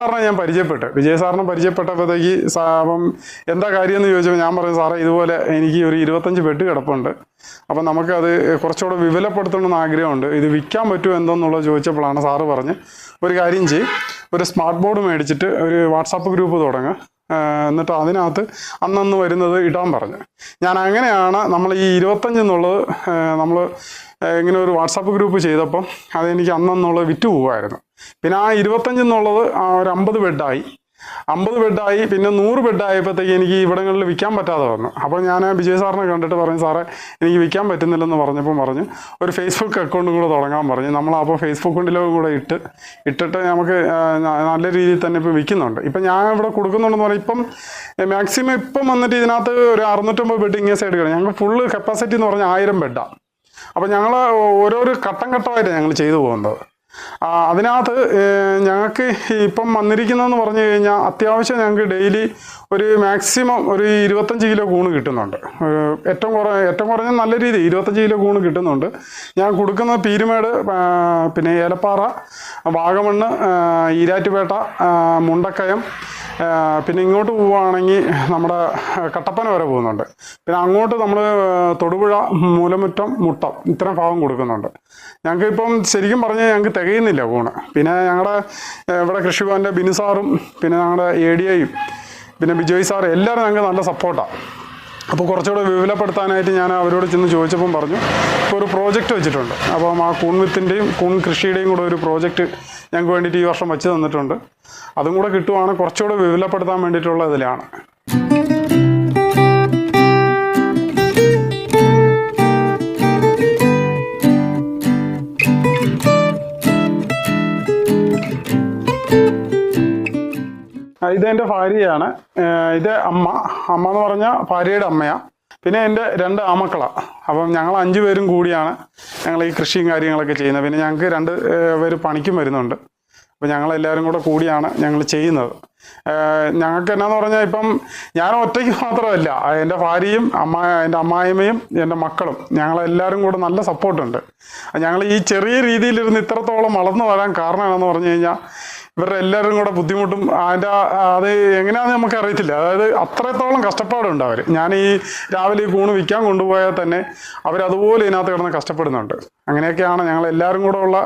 സാറിനെ ഞാൻ പരിചയപ്പെട്ടു. വിജയ് സാറിനെ പരിചയപ്പെട്ടപ്പോഴത്തേക്ക് അപ്പം എന്താ കാര്യമെന്ന് ചോദിച്ചപ്പോൾ ഞാൻ പറഞ്ഞു, സാറേ ഇതുപോലെ എനിക്ക് ഒരു 25 ബെഡ് കിടപ്പുണ്ട്, അപ്പം നമുക്കത് കുറച്ചുകൂടെ വിപുലപ്പെടുത്തണമെന്ന് ആഗ്രഹമുണ്ട്, ഇത് വിൽക്കാൻ പറ്റുമോ എന്തെന്നുള്ളത് ചോദിച്ചപ്പോഴാണ് സാറ് പറഞ്ഞ് ഒരു കാര്യം ചെയ്യും, ഒരു സ്മാർട്ട് ബോർഡ് മേടിച്ചിട്ട് ഒരു വാട്സാപ്പ് ഗ്രൂപ്പ് തുടങ്ങുക, എന്നിട്ട് അതിനകത്ത് അന്നന്ന് വരുന്നത് ഇടാൻ പറഞ്ഞു. ഞാൻ അങ്ങനെയാണ് നമ്മൾ ഈ 25 എന്നുള്ളത് നമ്മൾ ഇങ്ങനെ ഒരു വാട്സാപ്പ് ഗ്രൂപ്പ് ചെയ്തപ്പം അതെനിക്ക് അന്നെന്നുള്ളത് വിറ്റ് പോകുമായിരുന്നു. പിന്നെ ആ 25 എന്നുള്ളത് ഒരു 50 ബെഡായി, 50 ബെഡായി, പിന്നെ 100 ബെഡായപ്പോഴത്തേക്ക് എനിക്ക് ഇവിടങ്ങളിൽ വിൽക്കാൻ പറ്റാതെ വന്നു. അപ്പോൾ ഞാൻ വിജയ് സാറിനെ കണ്ടിട്ട് പറഞ്ഞു, സാറേ എനിക്ക് വിൽക്കാൻ പറ്റുന്നില്ലെന്ന് പറഞ്ഞപ്പോൾ പറഞ്ഞു ഒരു ഫേസ്ബുക്ക് അക്കൗണ്ടും കൂടെ തുടങ്ങാൻ പറഞ്ഞു. നമ്മളപ്പോൾ ഫേസ്ബുക്ക് അക്കൗണ്ടിലും കൂടെ ഇട്ടിട്ട് നമുക്ക് നല്ല രീതിയിൽ തന്നെ ഇപ്പോൾ വിൽക്കുന്നുണ്ട്. ഇപ്പം ഞാൻ ഇവിടെ കൊടുക്കുന്നുണ്ടെന്ന് പറഞ്ഞാൽ ഇപ്പം മാക്സിമം ഇപ്പം വന്നിട്ട് ഇതിനകത്ത് ഒരു 650 ബെഡ് ഇങ്ങനെ സൈഡ് കിടക്കും. ഞങ്ങൾക്ക് ഫുള്ള് കപ്പാസിറ്റി എന്ന് പറഞ്ഞാൽ 1000 ബെഡാണ്. അപ്പം ഞങ്ങൾ ഓരോരോ ഘട്ടം ഘട്ടമായിട്ടാണ് ഞങ്ങൾ ചെയ്തു പോകുന്നത്. അതിനകത്ത് ഞങ്ങൾക്ക് ഇപ്പം വന്നിരിക്കുന്നതെന്ന് പറഞ്ഞു കഴിഞ്ഞാൽ അത്യാവശ്യം ഞങ്ങൾക്ക് ഡെയിലി ഒരു മാക്സിമം ഒരു 25 കിലോ കൂണ് കിട്ടുന്നുണ്ട്. ഏറ്റവും കുറഞ്ഞ നല്ല രീതി 25 കിലോ കൂണ് കിട്ടുന്നുണ്ട്. ഞാൻ കൊടുക്കുന്ന പീരുമേട്, പിന്നെ ഏലപ്പാറ, വാഗമണ്ണ്, ഈരാറ്റുപേട്ട, മുണ്ടക്കയം, പിന്നെ ഇങ്ങോട്ട് പോവുകയാണെങ്കിൽ നമ്മുടെ കട്ടപ്പന വരെ പോകുന്നുണ്ട്. പിന്നെ അങ്ങോട്ട് നമ്മൾ തൊടുപുഴ, മൂലമുറ്റം, മുട്ടം ഇത്രയും ഭാഗം കൊടുക്കുന്നുണ്ട്. ഞങ്ങൾക്ക് ഇപ്പം ശരിക്കും പറഞ്ഞാൽ ഞങ്ങൾക്ക് തികയുന്നില്ല കൂണ്. പിന്നെ ഞങ്ങളുടെ ഇവിടെ കൃഷിഭവൻ്റെ ബിനുസാറും പിന്നെ ഞങ്ങളുടെ ADIയും പിന്നെ ബിജോയ് സാർ എല്ലാവരും ഞങ്ങൾക്ക് നല്ല സപ്പോർട്ടാണ്. അപ്പോൾ കുറച്ചുകൂടെ വിപുലപ്പെടുത്താനായിട്ട് ഞാൻ അവരോട് ചെന്ന് ചോദിച്ചപ്പം പറഞ്ഞു ഇപ്പോൾ ഒരു പ്രോജക്റ്റ് വെച്ചിട്ടുണ്ട്. അപ്പം ആ കൂൺ വിത്തിൻ്റെയും കൂൺ കൃഷിയുടെയും കൂടെ ഒരു പ്രോജക്റ്റ് ഞങ്ങൾക്ക് വേണ്ടിയിട്ട് ഈ വർഷം വെച്ച് തന്നിട്ടുണ്ട്. അതും കൂടെ കിട്ടുവാണെങ്കിൽ കുറച്ചുകൂടെ വിപുലപ്പെടുത്താൻ വേണ്ടിയിട്ടുള്ള ഇതിലാണ്. ഇതെൻ്റെ ഭാര്യയാണ്. ഇത് അമ്മ എന്ന് പറഞ്ഞാൽ ഭാര്യയുടെ അമ്മയാണ്. പിന്നെ എൻ്റെ 2 ആമക്കളാണ്. അപ്പം ഞങ്ങൾ 5 പേരും കൂടിയാണ് ഞങ്ങൾ ഈ കൃഷിയും കാര്യങ്ങളൊക്കെ ചെയ്യുന്നത്. പിന്നെ ഞങ്ങൾക്ക് 2 പേര് പണിക്കും വരുന്നുണ്ട്. അപ്പോൾ ഞങ്ങളെല്ലാവരും കൂടിയാണ് ഞങ്ങൾ ചെയ്യുന്നത്. ഞങ്ങൾക്ക് എന്നാന്ന് പറഞ്ഞാൽ ഇപ്പം ഞാൻ ഒറ്റയ്ക്ക് മാത്രമല്ല, എൻ്റെ ഭാര്യയും എൻ്റെ അമ്മായിമ്മയും എൻ്റെ മക്കളും ഞങ്ങളെല്ലാവരും കൂടെ നല്ല സപ്പോർട്ടുണ്ട്. ഞങ്ങൾ ഈ ചെറിയ രീതിയിലിരുന്ന് ഇത്രത്തോളം വളർന്നു വരാൻ കാരണം എന്താണെന്ന് പറഞ്ഞു കഴിഞ്ഞാൽ ഇവരുടെ എല്ലാവരും കൂടെ ബുദ്ധിമുട്ടും അത് എങ്ങനെയാണെന്ന് നമുക്ക് അറിയത്തില്ല. അതായത് അത്രത്തോളം കഷ്ടപ്പാടുണ്ട് അവർ. ഞാൻ ഈ രാവിലെ ഈ കൂണ് വിൽക്കാൻ കൊണ്ടുപോയാൽ തന്നെ അവരതുപോലെ ഇതിനകത്ത് കിടന്ന് കഷ്ടപ്പെടുന്നുണ്ട്. അങ്ങനെയൊക്കെയാണ് ഞങ്ങൾ എല്ലാവരും കൂടെ ഉള്ള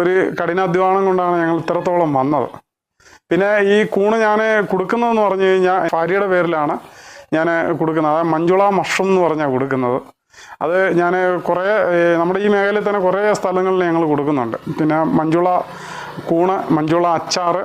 ഒരു കഠിനാധ്വാനം കൊണ്ടാണ് ഞങ്ങൾ ഇത്രത്തോളം വന്നത്. പിന്നെ ഈ കൂണ് ഞാൻ കൊടുക്കുന്നതെന്ന് പറഞ്ഞു കഴിഞ്ഞാൽ ഭാര്യയുടെ പേരിലാണ് ഞാൻ കൊടുക്കുന്നത്. അതായത് മഞ്ജുള മഷ്റൂം എന്ന് പറഞ്ഞാൽ കൊടുക്കുന്നത്. അത് ഞാൻ കുറേ നമ്മുടെ ഈ മേഖലയിൽ തന്നെ കുറേ സ്ഥലങ്ങളിൽ ഞങ്ങൾ കൊടുക്കുന്നുണ്ട്. പിന്നെ മഞ്ജുള കൂണ്, മഞ്ജുള അച്ചാറ്,